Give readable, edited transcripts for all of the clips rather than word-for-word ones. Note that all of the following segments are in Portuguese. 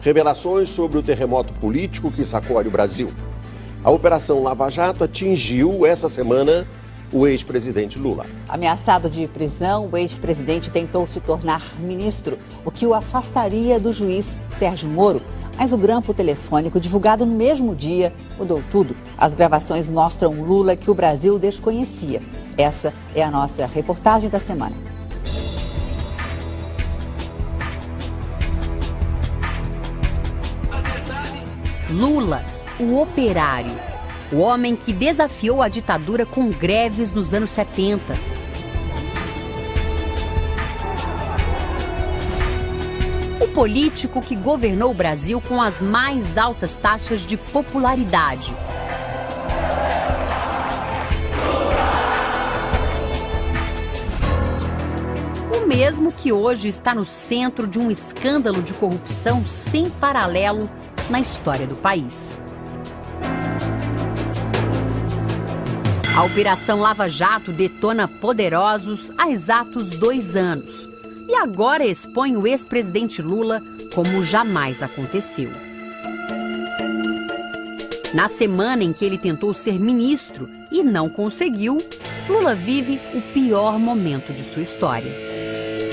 Revelações sobre o terremoto político que sacode o Brasil. A Operação Lava Jato atingiu essa semana o ex-presidente Lula. Ameaçado de prisão, o ex-presidente tentou se tornar ministro, o que o afastaria do juiz Sérgio Moro. Mas o grampo telefônico divulgado no mesmo dia mudou tudo. As gravações mostram Lula que o Brasil desconhecia. Essa é a nossa reportagem da semana. Lula, o operário, o homem que desafiou a ditadura com greves nos anos 70. O político que governou o Brasil com as mais altas taxas de popularidade. O mesmo que hoje está no centro de um escândalo de corrupção sem paralelo na história do país. A Operação Lava Jato detona poderosos há exatos 2 anos e agora expõe o ex-presidente Lula como jamais aconteceu. Na semana em que ele tentou ser ministro e não conseguiu, Lula vive o pior momento de sua história.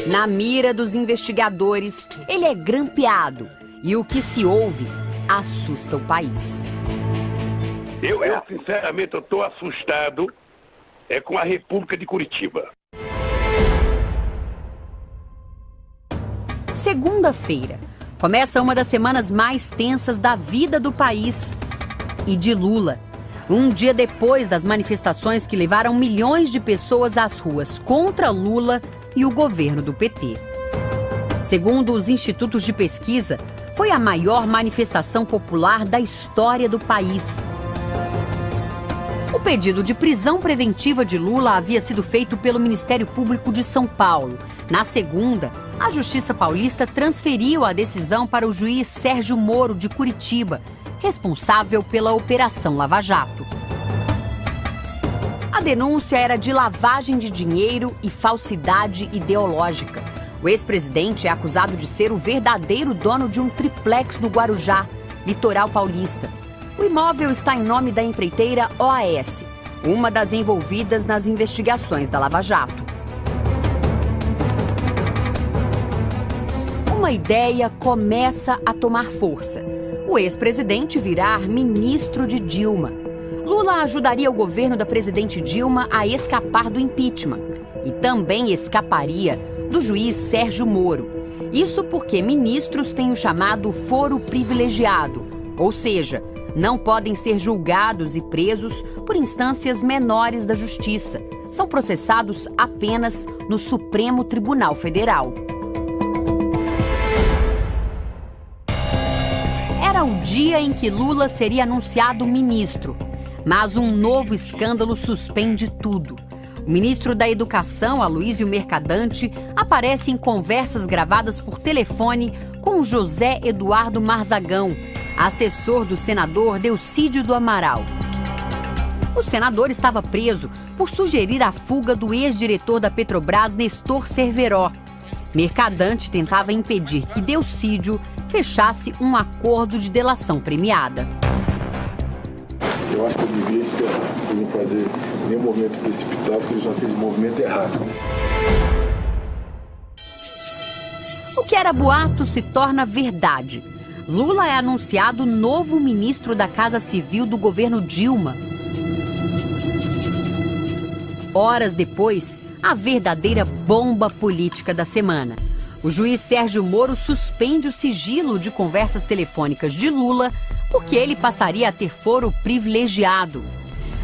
Na mira dos investigadores, ele é grampeado e o que se ouve assusta o país. Eu sinceramente, estou assustado com a República de Curitiba. Segunda-feira, começa uma das semanas mais tensas da vida do país e de Lula. Um dia depois das manifestações que levaram milhões de pessoas às ruas contra Lula e o governo do PT. Segundo os institutos de pesquisa, foi a maior manifestação popular da história do país. O pedido de prisão preventiva de Lula havia sido feito pelo Ministério Público de São Paulo. Na segunda, a Justiça Paulista transferiu a decisão para o juiz Sérgio Moro, de Curitiba, responsável pela Operação Lava Jato. A denúncia era de lavagem de dinheiro e falsidade ideológica. O ex-presidente é acusado de ser o verdadeiro dono de um triplex no Guarujá, litoral paulista. O imóvel está em nome da empreiteira OAS, uma das envolvidas nas investigações da Lava Jato. Uma ideia começa a tomar força. O ex-presidente virar ministro de Dilma. Lula ajudaria o governo da presidente Dilma a escapar do impeachment e também escaparia do juiz Sérgio Moro. Isso porque ministros têm o chamado foro privilegiado, ou seja, não podem ser julgados e presos por instâncias menores da justiça. São processados apenas no Supremo Tribunal Federal. Era o dia em que Lula seria anunciado ministro, mas um novo escândalo suspende tudo. O ministro da Educação, Aloysio Mercadante, aparece em conversas gravadas por telefone com José Eduardo Marzagão, assessor do senador Delcídio do Amaral. O senador estava preso por sugerir a fuga do ex-diretor da Petrobras, Nestor Cerveró. Mercadante tentava impedir que Delcídio fechasse um acordo de delação premiada. Eu acho que eu devia esperar, não fazer nenhum movimento precipitado, porque ele já fez um movimento errado. O que era boato se torna verdade. Lula é anunciado novo ministro da Casa Civil do governo Dilma. Horas depois, a verdadeira bomba política da semana. O juiz Sérgio Moro suspende o sigilo de conversas telefônicas de Lula porque ele passaria a ter foro privilegiado.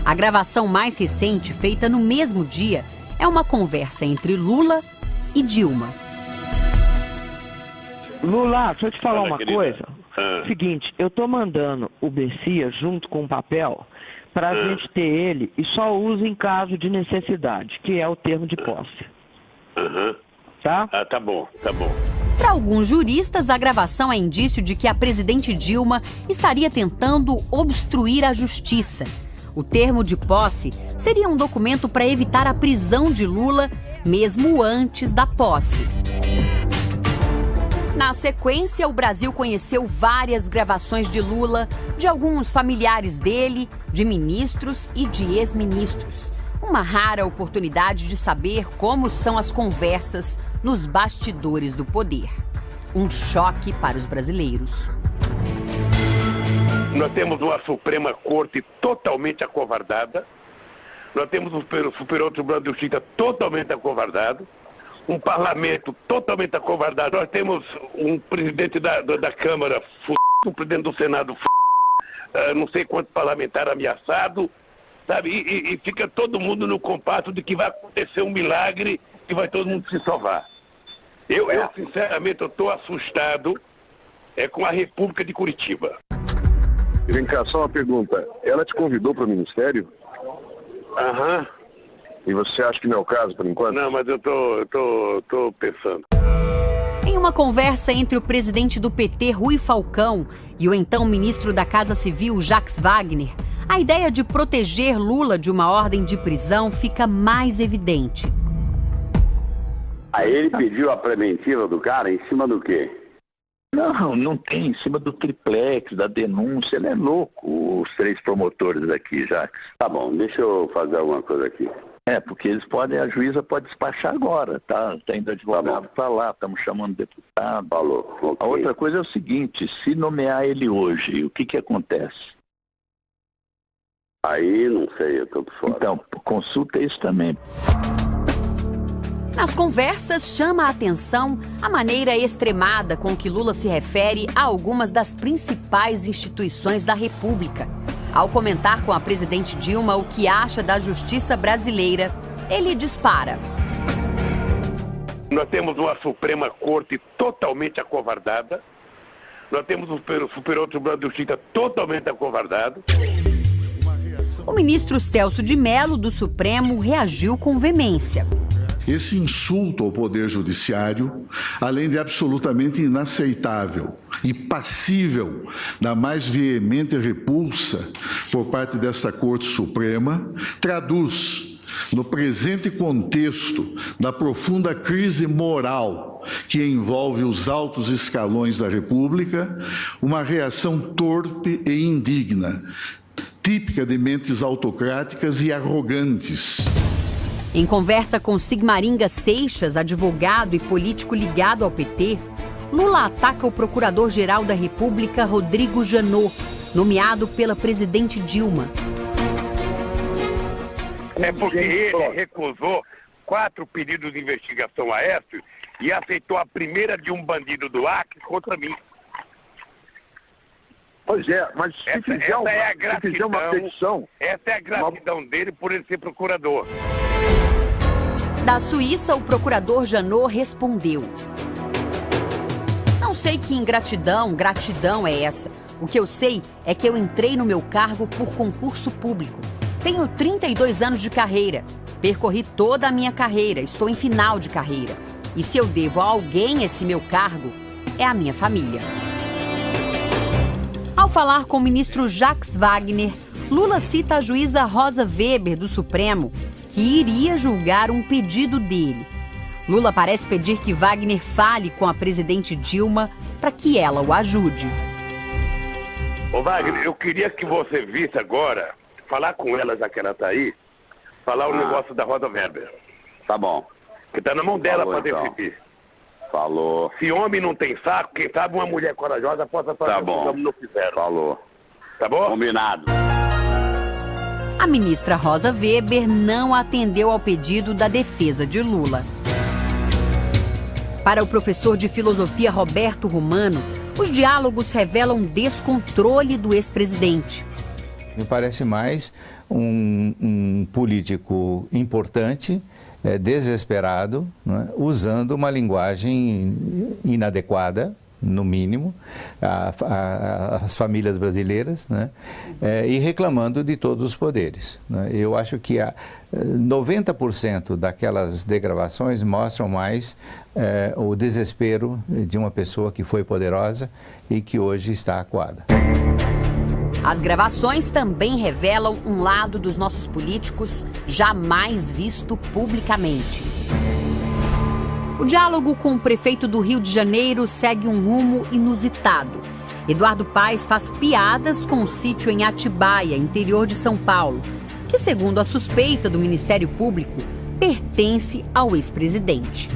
A gravação mais recente, feita no mesmo dia, é uma conversa entre Lula e Dilma. Lula, deixa eu te falar uma coisa. Seguinte, eu tô mandando o Bessia junto com o papel para a gente ter ele e só usa em caso de necessidade, que é o termo de posse. Tá? Tá bom. Para alguns juristas, a gravação é indício de que a presidente Dilma estaria tentando obstruir a justiça. O termo de posse seria um documento para evitar a prisão de Lula, mesmo antes da posse. Na sequência, o Brasil conheceu várias gravações de Lula, de alguns familiares dele, de ministros e de ex-ministros. Uma rara oportunidade de saber como são as conversas nos bastidores do poder. Um choque para os brasileiros. Nós temos uma Suprema Corte totalmente acovardada. Nós temos um Superior Tribunal de Justiça totalmente acovardado. Um parlamento totalmente acovardado. Nós temos um presidente da Câmara um presidente do Senado não sei quantos parlamentares ameaçados, sabe? E fica todo mundo no compasso de que vai acontecer um milagre e vai todo mundo se salvar. Eu sinceramente, estou assustado com a República de Curitiba. Vem cá, só uma pergunta. Ela te convidou para o Ministério? Aham. E você acha que não é o caso, por enquanto? Não, mas eu tô pensando. Em uma conversa entre o presidente do PT, Rui Falcão, e o então ministro da Casa Civil, Jacques Wagner, a ideia de proteger Lula de uma ordem de prisão fica mais evidente. Aí ele pediu a preventiva do cara em cima do quê? Não tem, em cima do triplex, da denúncia, ele é louco, os 3 promotores aqui, Jacques. Tá bom, deixa eu fazer alguma coisa aqui. Porque eles podem, a juíza pode despachar agora, tá indo advogado para lá, estamos chamando deputado. Falou, okay. A outra coisa é o seguinte, se nomear ele hoje, o que acontece? Aí, não sei, eu tô por fora. Então, consulta isso também. Nas conversas, chama a atenção a maneira extremada com que Lula se refere a algumas das principais instituições da República. Ao comentar com a presidente Dilma o que acha da justiça brasileira, ele dispara. Nós temos uma Suprema Corte totalmente acovardada. Nós temos um Superior Tribunal de Justiça totalmente acovardado. O ministro Celso de Mello, do Supremo, reagiu com veemência. Esse insulto ao Poder Judiciário, além de absolutamente inaceitável e passível da mais veemente repulsa por parte desta Corte Suprema, traduz, no presente contexto da profunda crise moral que envolve os altos escalões da República, uma reação torpe e indigna, típica de mentes autocráticas e arrogantes. Em conversa com Sigmaringa Seixas, advogado e político ligado ao PT, Lula ataca o procurador-geral da República, Rodrigo Janot, nomeado pela presidente Dilma. É porque ele recusou 4 pedidos de investigação a Aécio e aceitou a primeira de um bandido do Acre contra mim. Pois é, mas se fizer uma petição... Essa é a gratidão dele por ele ser procurador. Da Suíça, o procurador Janot respondeu: não sei que gratidão é essa. O que eu sei é que eu entrei no meu cargo por concurso público. Tenho 32 anos de carreira. Percorri toda a minha carreira, estou em final de carreira. E se eu devo a alguém esse meu cargo, é a minha família. Ao falar com o ministro Jacques Wagner, Lula cita a juíza Rosa Weber, do Supremo, que iria julgar um pedido dele. Lula parece pedir que Wagner fale com a presidente Dilma para que ela o ajude. Ô Wagner, eu queria que você visse agora, falar com ela, já que ela está aí, falar o negócio da Rosa Weber. Tá bom. Que está na mão dela para decidir. Falou. Se homem não tem saco, quem sabe uma mulher corajosa possa fazer como não fizeram. Falou. Tá bom? Combinado. A ministra Rosa Weber não atendeu ao pedido da defesa de Lula. Para o professor de filosofia Roberto Romano, os diálogos revelam descontrole do ex-presidente. Me parece mais um político importante, desesperado, né, usando uma linguagem inadequada, no mínimo, às famílias brasileiras, né, e reclamando de todos os poderes, né. Eu acho que 90% daquelas degravações mostram mais o desespero de uma pessoa que foi poderosa e que hoje está acuada. As gravações também revelam um lado dos nossos políticos jamais visto publicamente. O diálogo com o prefeito do Rio de Janeiro segue um rumo inusitado. Eduardo Paes faz piadas com o sítio em Atibaia, interior de São Paulo, que, segundo a suspeita do Ministério Público, pertence ao ex-presidente.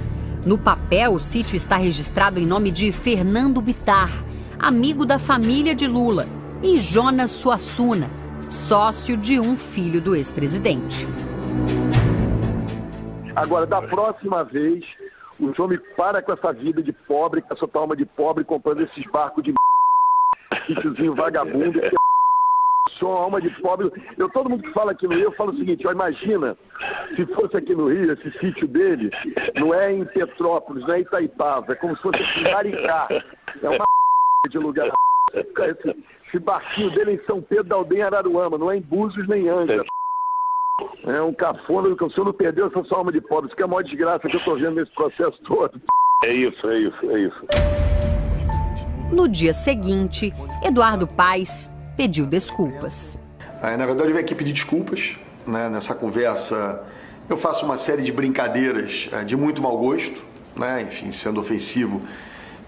No papel, o sítio está registrado em nome de Fernando Bittar, amigo da família de Lula, e Jonas Suassuna, sócio de um filho do ex-presidente. Agora, da próxima vez, o senhor me para com essa vida de pobre, com essa tua alma de pobre, comprando esses barcos de sítiozinho vagabundo, que sou uma alma de pobre. Todo mundo que fala aqui no Rio, eu falo o seguinte, ó, imagina se fosse aqui no Rio, esse sítio dele, não é em Petrópolis, não é em Itaipava, é como se fosse em Maricá. É uma de lugar. Esse barquinho dele é em São Pedro da Aldeia, Araruama, não é em Búzios nem Anja. É um cafona, que o senhor não perdeu essa sua alma de pobre. Isso que é a maior desgraça que eu estou vendo nesse processo todo. É isso. No dia seguinte, Eduardo Paes pediu desculpas. Na verdade, eu vim aqui pedir desculpas. Né? Nessa conversa, eu faço uma série de brincadeiras de muito mau gosto, né? Enfim, sendo ofensivo,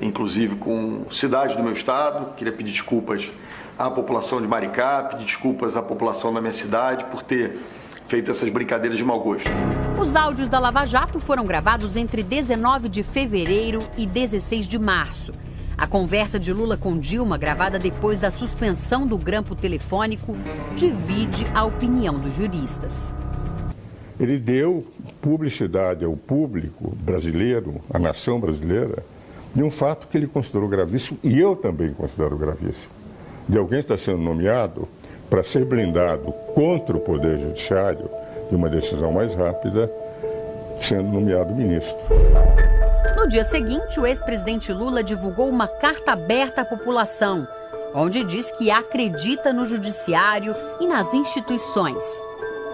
inclusive com cidades do meu estado. Queria pedir desculpas à população de Maricá, pedir desculpas à população da minha cidade por ter feito essas brincadeiras de mau gosto. Os áudios da Lava Jato foram gravados entre 19 de fevereiro e 16 de março. A conversa de Lula com Dilma, gravada depois da suspensão do grampo telefônico, divide a opinião dos juristas. Ele deu publicidade ao público brasileiro, à nação brasileira, de um fato que ele considerou gravíssimo, e eu também considero gravíssimo, de alguém estar sendo nomeado para ser blindado contra o Poder Judiciário de uma decisão mais rápida, sendo nomeado ministro. No dia seguinte, o ex-presidente Lula divulgou uma carta aberta à população, onde diz que acredita no judiciário e nas instituições,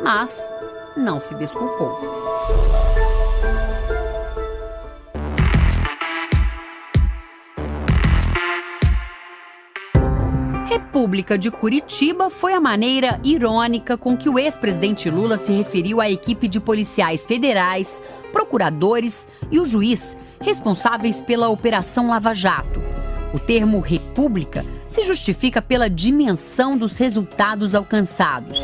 mas não se desculpou. República de Curitiba foi a maneira irônica com que o ex-presidente Lula se referiu à equipe de policiais federais, procuradores e o juiz responsáveis pela Operação Lava Jato. O termo República se justifica pela dimensão dos resultados alcançados.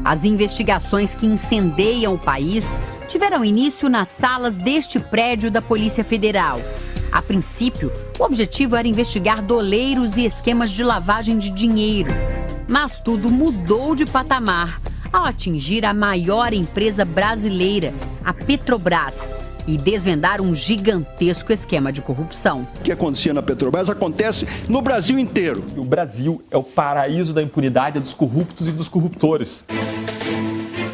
As investigações que incendeiam o país tiveram início nas salas deste prédio da Polícia Federal. A princípio, o objetivo era investigar doleiros e esquemas de lavagem de dinheiro. Mas tudo mudou de patamar ao atingir a maior empresa brasileira, a Petrobras, e desvendar um gigantesco esquema de corrupção. O que acontecia na Petrobras acontece no Brasil inteiro. O Brasil é o paraíso da impunidade dos corruptos e dos corruptores.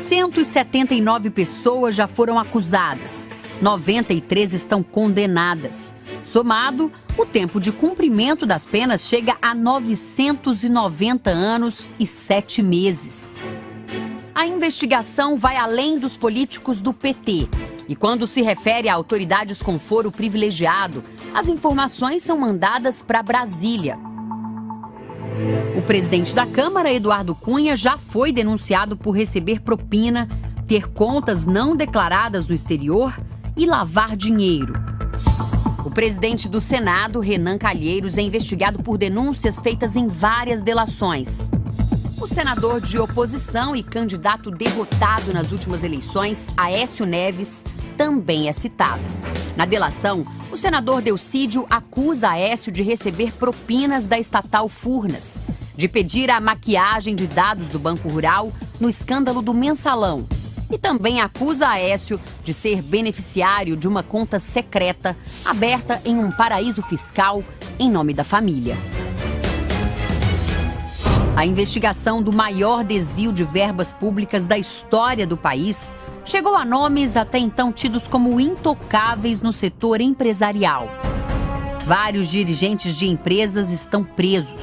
179 pessoas já foram acusadas, 93 estão condenadas. Somado, o tempo de cumprimento das penas chega a 990 anos e 7 meses. A investigação vai além dos políticos do PT. E quando se refere a autoridades com foro privilegiado, as informações são mandadas para Brasília. O presidente da Câmara, Eduardo Cunha, já foi denunciado por receber propina, ter contas não declaradas no exterior e lavar dinheiro. O presidente do Senado, Renan Calheiros, é investigado por denúncias feitas em várias delações. O senador de oposição e candidato derrotado nas últimas eleições, Aécio Neves, também é citado. Na delação, o senador Delcídio acusa Aécio de receber propinas da estatal Furnas, de pedir a maquiagem de dados do Banco Rural no escândalo do Mensalão. E também acusa Aécio de ser beneficiário de uma conta secreta aberta em um paraíso fiscal em nome da família. A investigação do maior desvio de verbas públicas da história do país chegou a nomes até então tidos como intocáveis no setor empresarial. Vários dirigentes de empresas estão presos.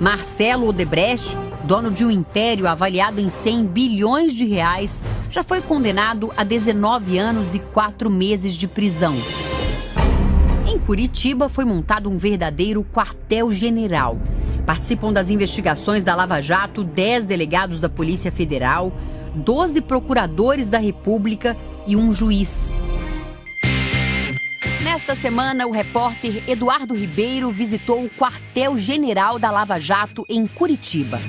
Marcelo Odebrecht, dono de um império avaliado em 100 bilhões de reais, já foi condenado a 19 anos e 4 meses de prisão. Em Curitiba foi montado um verdadeiro quartel-general. Participam das investigações da Lava Jato 10 delegados da Polícia Federal, 12 procuradores da República e um juiz. Nesta semana, o repórter Eduardo Ribeiro visitou o quartel-general da Lava Jato em Curitiba.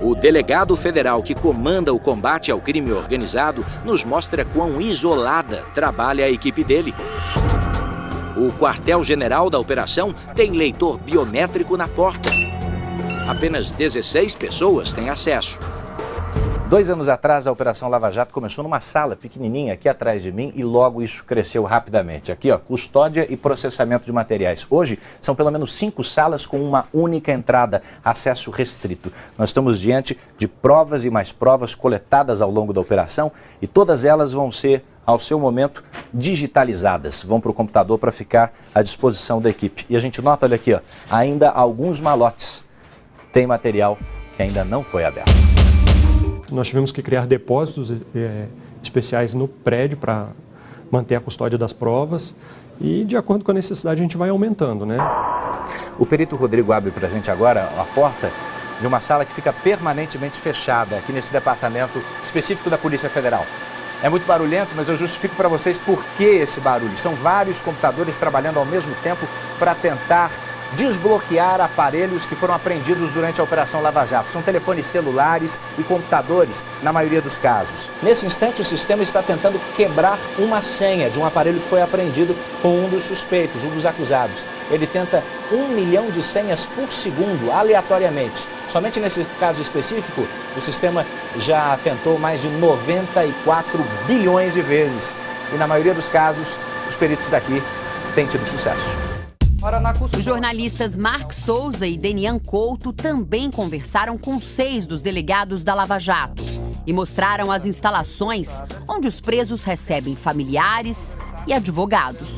O delegado federal que comanda o combate ao crime organizado nos mostra quão isolada trabalha a equipe dele. O quartel-general da operação tem leitor biométrico na porta. Apenas 16 pessoas têm acesso. 2 anos atrás, a Operação Lava Jato começou numa sala pequenininha aqui atrás de mim e logo isso cresceu rapidamente. Aqui, ó, custódia e processamento de materiais. Hoje, são pelo menos 5 salas com uma única entrada, acesso restrito. Nós estamos diante de provas e mais provas coletadas ao longo da operação e todas elas vão ser, ao seu momento, digitalizadas. Vão para o computador para ficar à disposição da equipe. E a gente nota, olha aqui, ó, ainda alguns malotes. Tem material que ainda não foi aberto. Nós tivemos que criar depósitos especiais no prédio para manter a custódia das provas e, de acordo com a necessidade, a gente vai aumentando, né? O perito Rodrigo abre para a gente agora a porta de uma sala que fica permanentemente fechada aqui nesse departamento específico da Polícia Federal. É muito barulhento, mas eu justifico para vocês por que esse barulho. São vários computadores trabalhando ao mesmo tempo para tentar desbloquear aparelhos que foram apreendidos durante a Operação Lava Jato. São telefones celulares e computadores, na maioria dos casos. Nesse instante, o sistema está tentando quebrar uma senha de um aparelho que foi apreendido com um dos suspeitos, um dos acusados. Ele tenta 1 milhão de senhas por segundo, aleatoriamente. Somente nesse caso específico, o sistema já tentou mais de 94 bilhões de vezes. E na maioria dos casos, os peritos daqui têm tido sucesso. Os jornalistas Mark Souza e Denian Couto também conversaram com 6 dos delegados da Lava Jato e mostraram as instalações onde os presos recebem familiares e advogados.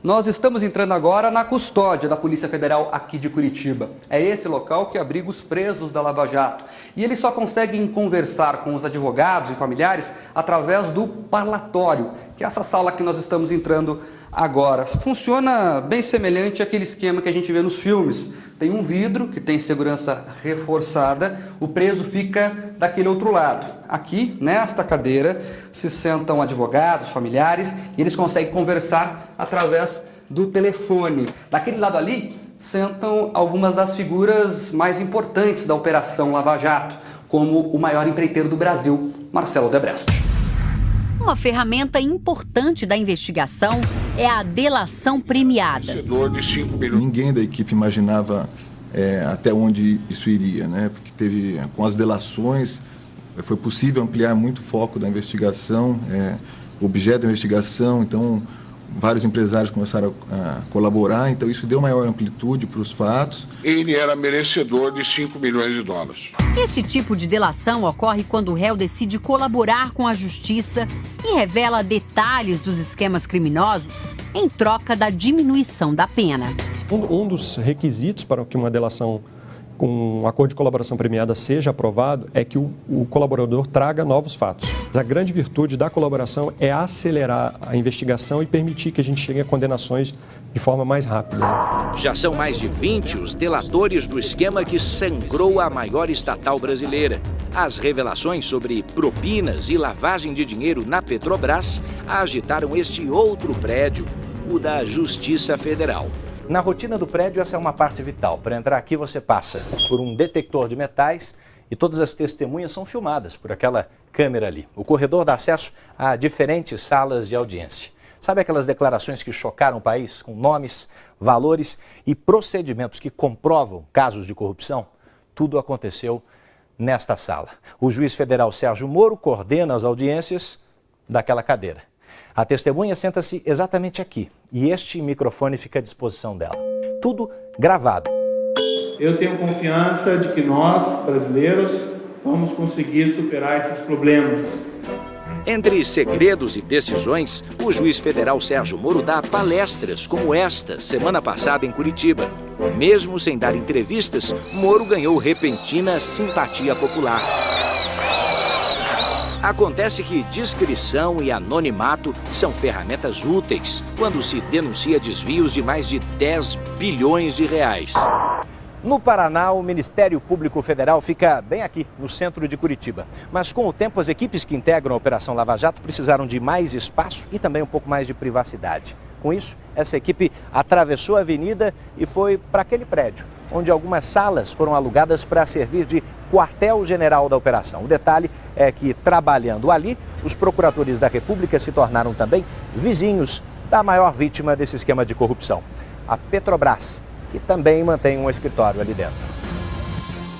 Nós estamos entrando agora na custódia da Polícia Federal aqui de Curitiba. É esse local que abriga os presos da Lava Jato. E eles só conseguem conversar com os advogados e familiares através do parlatório, que é essa sala que nós estamos entrando agora. Funciona bem semelhante àquele esquema que a gente vê nos filmes. Tem um vidro que tem segurança reforçada, o preso fica daquele outro lado. Aqui, nesta cadeira, se sentam advogados, familiares, e eles conseguem conversar através do telefone. Daquele lado ali, sentam algumas das figuras mais importantes da Operação Lava Jato, como o maior empreiteiro do Brasil, Marcelo Odebrecht. Uma ferramenta importante da investigação é a delação premiada. Ninguém da equipe imaginava até onde isso iria, né? Porque teve, com as delações, foi possível ampliar muito o foco da investigação, objeto da investigação, então vários empresários começaram a colaborar, então isso deu maior amplitude para os fatos. Ele era merecedor de 5 milhões de dólares. Esse tipo de delação ocorre quando o réu decide colaborar com a justiça e revela detalhes dos esquemas criminosos em troca da diminuição da pena. Um dos requisitos para que uma delação com um acordo de colaboração premiada seja aprovado é que o colaborador traga novos fatos. A grande virtude da colaboração é acelerar a investigação e permitir que a gente chegue a condenações de forma mais rápida. Já são mais de 20 os delatores do esquema que sangrou a maior estatal brasileira. As revelações sobre propinas e lavagem de dinheiro na Petrobras agitaram este outro prédio, o da Justiça Federal. Na rotina do prédio, essa é uma parte vital. Para entrar aqui, você passa por um detector de metais e todas as testemunhas são filmadas por aquela câmera ali. O corredor dá acesso a diferentes salas de audiência. Sabe aquelas declarações que chocaram o país, com nomes, valores e procedimentos que comprovam casos de corrupção? Tudo aconteceu nesta sala. O juiz federal Sérgio Moro coordena as audiências daquela cadeira. A testemunha senta-se exatamente aqui e este microfone fica à disposição dela. Tudo gravado. Eu tenho confiança de que nós, brasileiros, vamos conseguir superar esses problemas. Entre segredos e decisões, o juiz federal Sérgio Moro dá palestras como esta, semana passada em Curitiba. Mesmo sem dar entrevistas, Moro ganhou repentina simpatia popular. Acontece que discrição e anonimato são ferramentas úteis quando se denuncia desvios de mais de 10 bilhões de reais. No Paraná, o Ministério Público Federal fica bem aqui, no centro de Curitiba. Mas com o tempo, as equipes que integram a Operação Lava Jato precisaram de mais espaço e também um pouco mais de privacidade. Com isso, essa equipe atravessou a avenida e foi para aquele prédio, onde algumas salas foram alugadas para servir de quartel-general da operação. O detalhe é que, trabalhando ali, os procuradores da República se tornaram também vizinhos da maior vítima desse esquema de corrupção, a Petrobras, que também mantém um escritório ali dentro.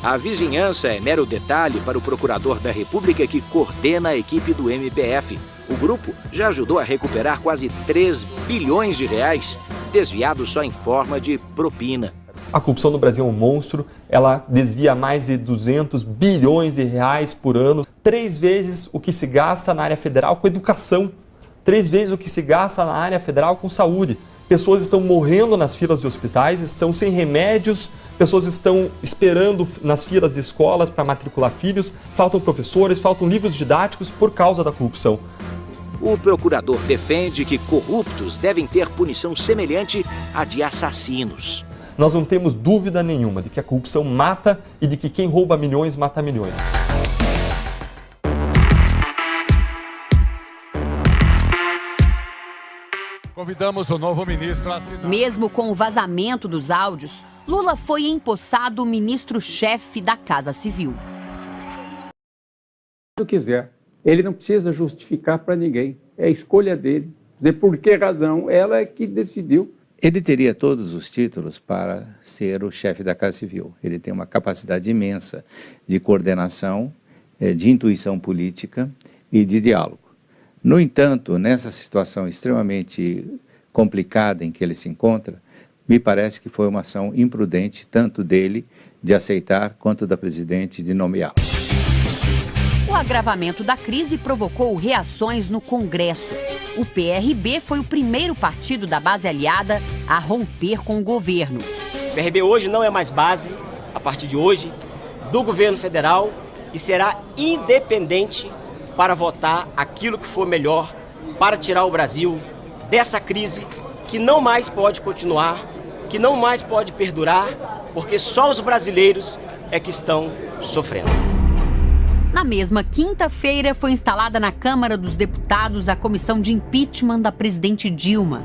A vizinhança é mero detalhe para o procurador da República que coordena a equipe do MPF. O grupo já ajudou a recuperar quase 3 bilhões de reais, desviados só em forma de propina. A corrupção no Brasil é um monstro, ela desvia mais de 200 bilhões de reais por ano, 3 vezes o que se gasta na área federal com educação, 3 vezes o que se gasta na área federal com saúde. Pessoas estão morrendo nas filas de hospitais, estão sem remédios, pessoas estão esperando nas filas de escolas para matricular filhos, faltam professores, faltam livros didáticos por causa da corrupção. O procurador defende que corruptos devem ter punição semelhante à de assassinos. Nós não temos dúvida nenhuma de que a corrupção mata e de que quem rouba milhões mata milhões. Convidamos o novo ministro a assinar. Mesmo com o vazamento dos áudios, Lula foi empossado ministro-chefe da Casa Civil. Se quiser, ele não precisa justificar para ninguém. É a escolha dele. De por que razão? Ela é que decidiu. Ele teria todos os títulos para ser o chefe da Casa Civil. Ele tem uma capacidade imensa de coordenação, de intuição política e de diálogo. No entanto, nessa situação extremamente complicada em que ele se encontra, me parece que foi uma ação imprudente, tanto dele de aceitar, quanto da presidente de nomeá-lo. O agravamento da crise provocou reações no Congresso. O PRB foi o primeiro partido da base aliada a romper com o governo. O PRB hoje não é mais base, a partir de hoje, do governo federal e será independente para votar aquilo que for melhor para tirar o Brasil dessa crise que não mais pode continuar, que não mais pode perdurar, porque só os brasileiros é que estão sofrendo. Na mesma quinta-feira, foi instalada na Câmara dos Deputados a comissão de impeachment da presidente Dilma.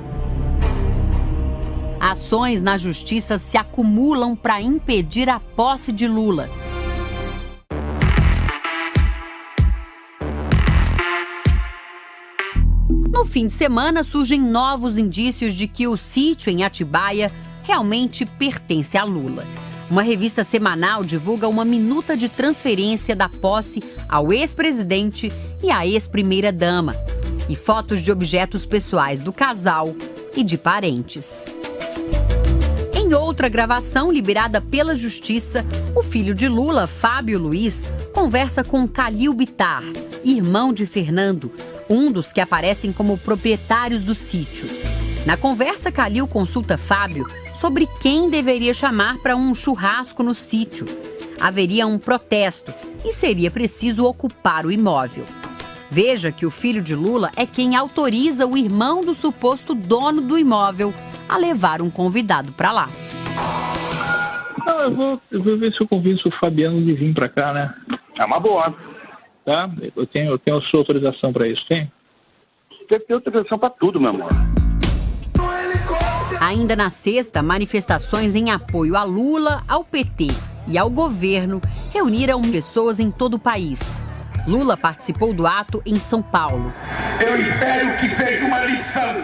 Ações na justiça se acumulam para impedir a posse de Lula. No fim de semana, surgem novos indícios de que o sítio em Atibaia realmente pertence a Lula. Uma revista semanal divulga uma minuta de transferência da posse ao ex-presidente e à ex-primeira-dama, e fotos de objetos pessoais do casal e de parentes. Em outra gravação, liberada pela Justiça, o filho de Lula, Fábio Luiz, conversa com Calil Bittar, irmão de Fernando, um dos que aparecem como proprietários do sítio. Na conversa, Calil consulta Fábio sobre quem deveria chamar para um churrasco no sítio. Haveria um protesto e seria preciso ocupar o imóvel. Veja que o filho de Lula é quem autoriza o irmão do suposto dono do imóvel a levar um convidado para lá. Não, eu vou ver se eu convenço o Fabiano de vir para cá, né? É uma boa. Tá? Eu tenho a sua autorização para isso, tem? Tem que ter autorização para tudo, meu amor. Ainda na sexta, manifestações em apoio a Lula, ao PT e ao governo reuniram pessoas em todo o país. Lula participou do ato em São Paulo. Eu espero que seja uma lição.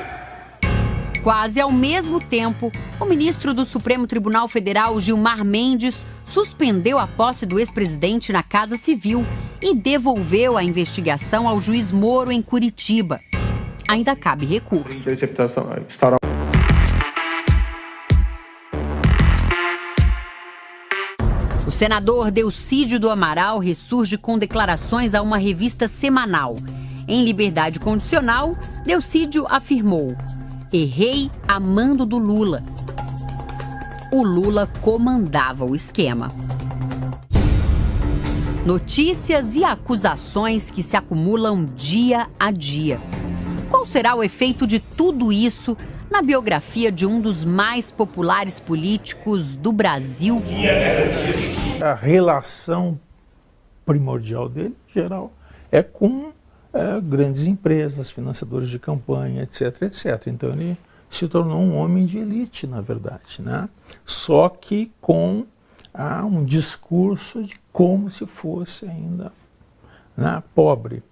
Quase ao mesmo tempo, o ministro do Supremo Tribunal Federal, Gilmar Mendes, suspendeu a posse do ex-presidente na Casa Civil e devolveu a investigação ao juiz Moro em Curitiba. Ainda cabe recurso. O senador Delcídio do Amaral ressurge com declarações a uma revista semanal. Em liberdade condicional, Delcídio afirmou: "Errei a mando do Lula." O Lula comandava o esquema. Notícias e acusações que se acumulam dia a dia. Qual será o efeito de tudo isso na biografia de um dos mais populares políticos do Brasil. A relação primordial dele, em geral, é com grandes empresas, financiadores de campanha, etc, etc. Então ele se tornou um homem de elite, na verdade, né? Só que com um discurso de como se fosse ainda, né, pobre.